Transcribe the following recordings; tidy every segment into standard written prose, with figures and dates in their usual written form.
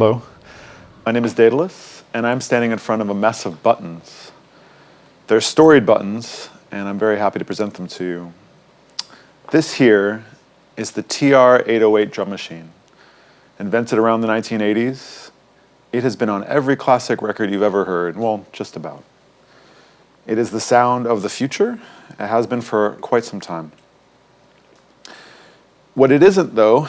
Hello. My name is Daedelus, and I'm standing in front of a mess of buttons. They're storied buttons, and I'm very happy to present them to you. This here is the TR-808 drum machine. Invented around the 1980s, it has been on every classic record you've ever heard, well, just about. It is the sound of the future. It has been for quite some time. What it isn't, though,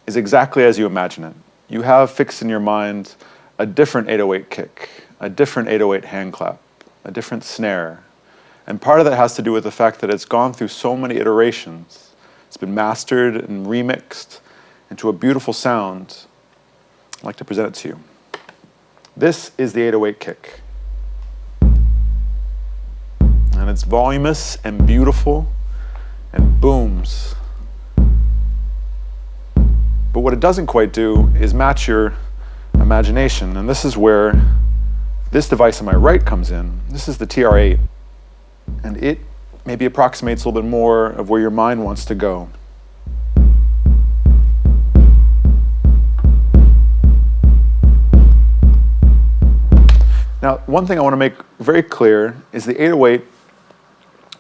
is exactly as you imagine it. You have fixed in your mind a different 808 kick, a different 808 hand clap, a different snare. And part of that has to do with the fact that it's gone through so many iterations. It's been mastered and remixed into a beautiful sound. I'd like to present it to you. This is the 808 kick. And it's voluminous and beautiful and booms. But what it doesn't quite do is match your imagination. And this is where this device on my right comes in. This is the TR-8. And it maybe approximates a little bit more of where your mind wants to go. Now, one thing I want to make very clear is the 808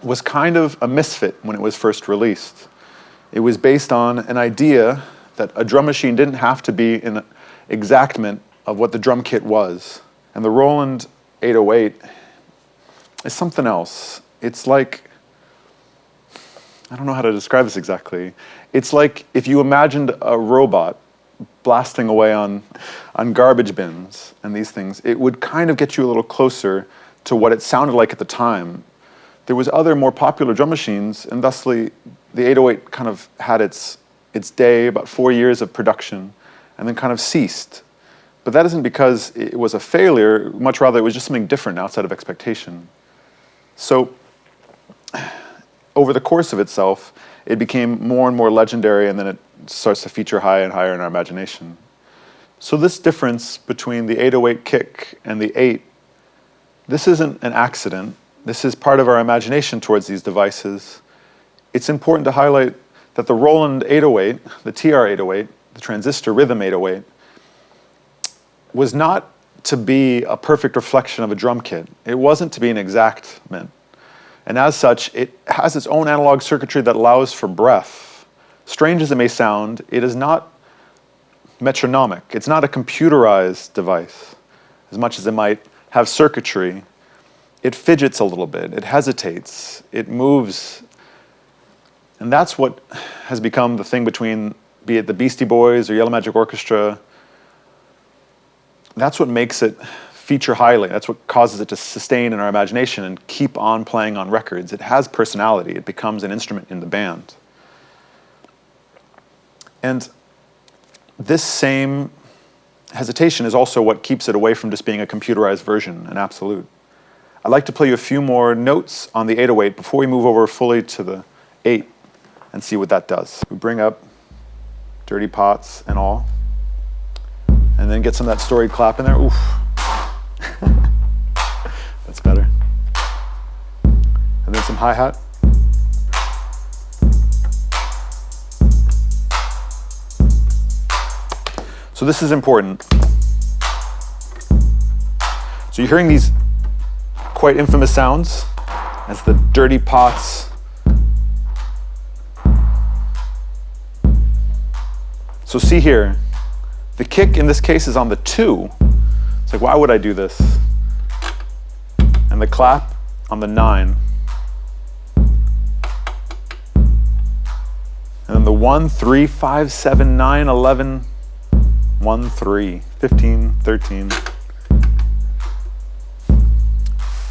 was kind of a misfit when it was first released. It was based on an idea that a drum machine didn't have to be an exactment of what the drum kit was. And the Roland 808 is something else. It's like, I don't know how to describe this exactly. It's like if you imagined a robot blasting away on garbage bins and these things, it would kind of get you a little closer to what it sounded like at the time. There was other more popular drum machines, and thusly the 808 kind of had its day, about 4 years of production, and then kind of ceased. But that isn't because it was a failure, much rather it was just something different outside of expectation. So over the course of itself, it became more and more legendary, and then it starts to feature higher and higher in our imagination. So this difference between the 808 kick and the 8, this isn't an accident. This is part of our imagination towards these devices. It's important to highlight that the Roland 808, the TR-808, the transistor rhythm 808, was not to be a perfect reflection of a drum kit. It wasn't to be an exactment. And as such, it has its own analog circuitry that allows for breath. Strange as it may sound, it is not metronomic. It's not a computerized device, as much as it might have circuitry. It fidgets a little bit, it hesitates, it moves. And that's what has become the thing between, be it the Beastie Boys or Yellow Magic Orchestra. That's what makes it feature highly. That's what causes it to sustain in our imagination and keep on playing on records. It has personality. It becomes an instrument in the band. And this same hesitation is also what keeps it away from just being a computerized version, an absolute. I'd like to play you a few more notes on the 808 before we move over fully to the 8 and see what that does. We bring up dirty pots and all, and then get some of that storied clap in there. Oof. That's better. And then some hi-hat. So this is important. So you're hearing these quite infamous sounds as the dirty pots. So see here, the kick in this case is on the 2. It's like, why would I do this? And the clap on the 9. And then the 1, 3, 5, 7, 9, 11, 1, 3, 15, 13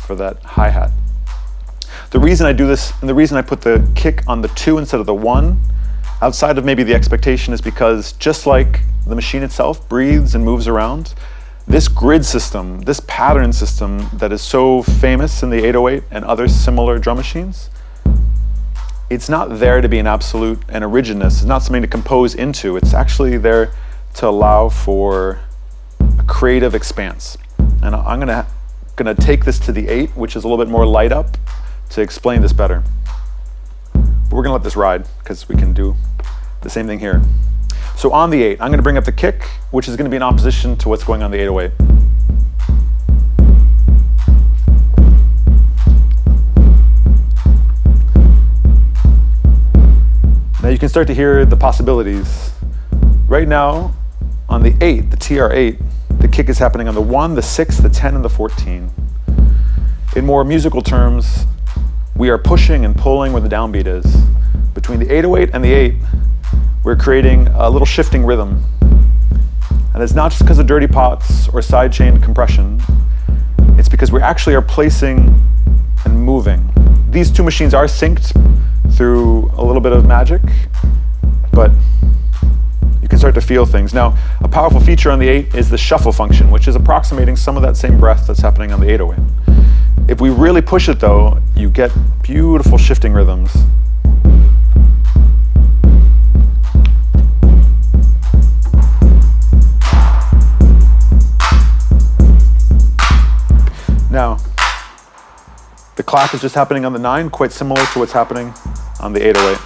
for that hi-hat. The reason I do this, and the reason I put the kick on the 2 instead of the 1, outside of maybe the expectation, is because just like the machine itself breathes and moves around, this grid system, this pattern system that is so famous in the 808 and other similar drum machines, it's not there to be an absolute and a rigidness. It's not something to compose into. It's actually there to allow for a creative expanse. And I'm gonna take this to the 8, which is a little bit more light up, to explain this better. But we're gonna let this ride because we can do the same thing here. So on the 8, I'm going to bring up the kick, which is going to be in opposition to what's going on the 808. Now you can start to hear the possibilities. Right now, on the 8, the TR-8, the kick is happening on the 1, the 6, the 10, and the 14. In more musical terms, we are pushing and pulling where the downbeat is. Between the 808 and the 8, we're creating a little shifting rhythm. And it's not just because of dirty pots or sidechain compression. It's because we actually are placing and moving. These two machines are synced through a little bit of magic, but you can start to feel things. Now, a powerful feature on the 8 is the shuffle function, which is approximating some of that same breath that's happening on the 808. If we really push it though, you get beautiful shifting rhythms. Now, the clap is just happening on the 9, quite similar to what's happening on the 808.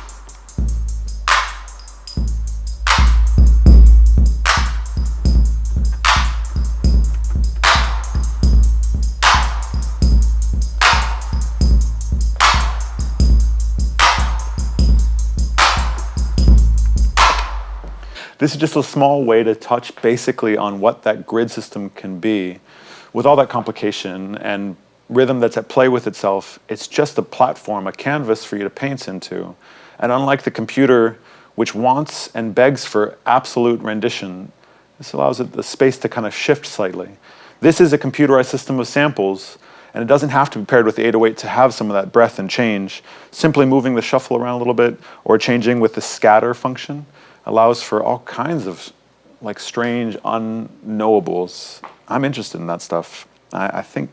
This is just a small way to touch basically on what that grid system can be. With all that complication and rhythm that's at play with itself, it's just a platform, a canvas for you to paint into. And unlike the computer, which wants and begs for absolute rendition, this allows it the space to kind of shift slightly. This is a computerized system of samples, and it doesn't have to be paired with the 808 to have some of that breath and change. Simply moving the shuffle around a little bit or changing with the scatter function allows for all kinds of like strange unknowables. I'm interested in that stuff. I think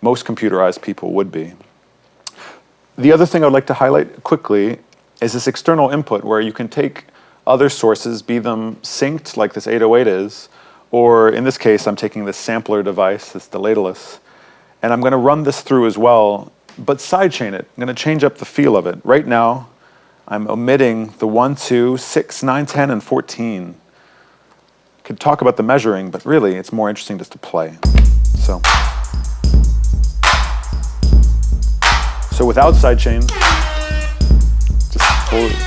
most computerized people would be. The other thing I'd like to highlight quickly is this external input where you can take other sources, be them synced like this 808 is, or in this case, I'm taking this sampler device, this Daedelus, and I'm going to run this through as well, but sidechain it. I'm going to change up the feel of it. Right now, I'm omitting the 1, 2, 6, 9, 10, and 14. Could talk about the measuring, but really it's more interesting just to play. So without sidechain, just hold it.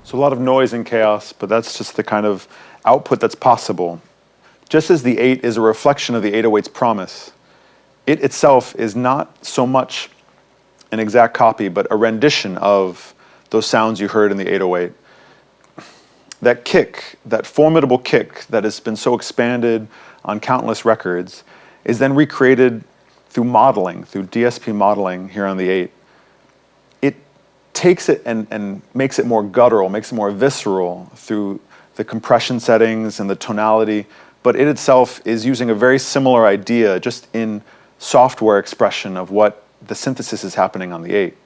So a lot of noise and chaos, but that's just the kind of output that's possible. Just as the 8 is a reflection of the 808's promise, it itself is not so much an exact copy, but a rendition of those sounds you heard in the 808. That kick, that formidable kick that has been so expanded on countless records, is then recreated through modeling, through DSP modeling here on the 8. Takes it and makes it more guttural, makes it more visceral through the compression settings and the tonality, but it itself is using a very similar idea just in software expression of what the synthesis is happening on the 8.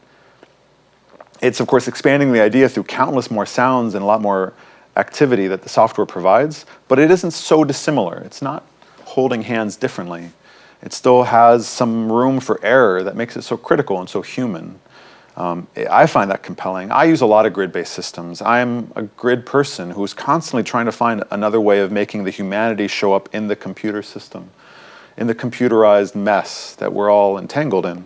It's of course expanding the idea through countless more sounds and a lot more activity that the software provides, but it isn't so dissimilar. It's not holding hands differently. It still has some room for error that makes it so critical and so human. I find that compelling. I use a lot of grid-based systems. I'm a grid person who's constantly trying to find another way of making the humanity show up in the computer system, in the computerized mess that we're all entangled in.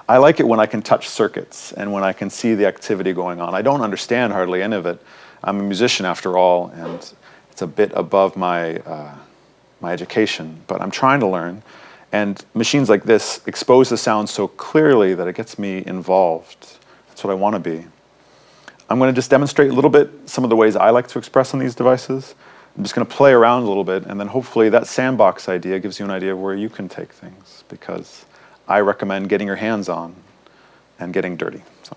I like it when I can touch circuits and when I can see the activity going on. I don't understand hardly any of it. I'm a musician after all, and it's a bit above my, my education, but I'm trying to learn. And machines like this expose the sound so clearly that it gets me involved. That's what I want to be. I'm going to just demonstrate a little bit some of the ways I like to express on these devices. I'm just going to play around a little bit, and then hopefully that sandbox idea gives you an idea of where you can take things, because I recommend getting your hands on and getting dirty. So.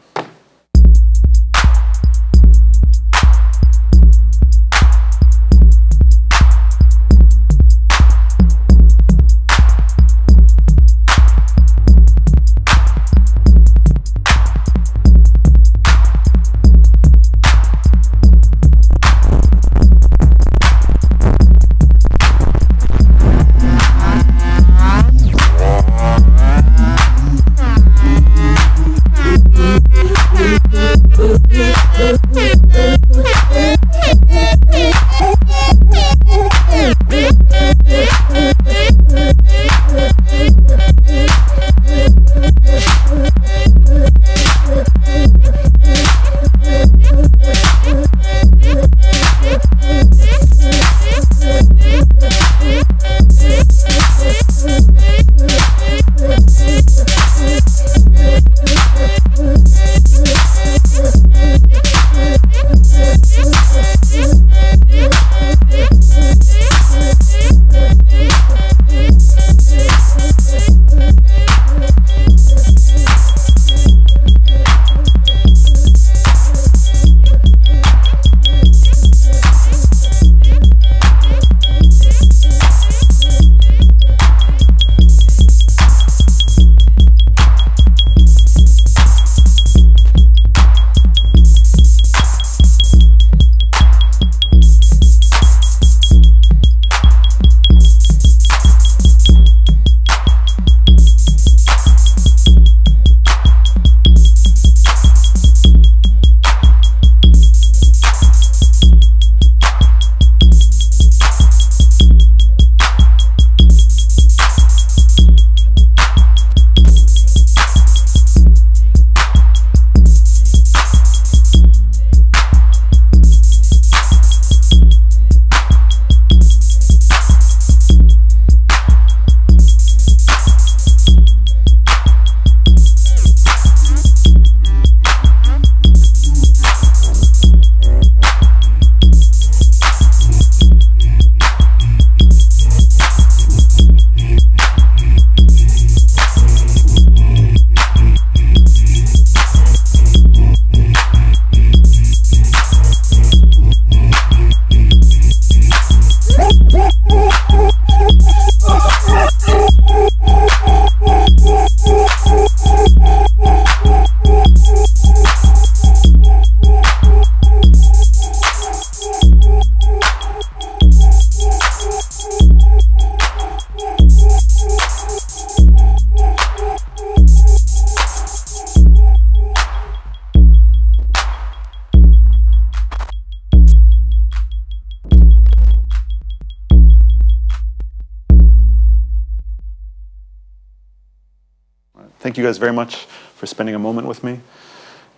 Thank you guys very much for spending a moment with me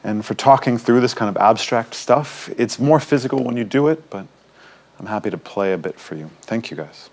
and for talking through this kind of abstract stuff. It's more physical when you do it, but I'm happy to play a bit for you. Thank you guys.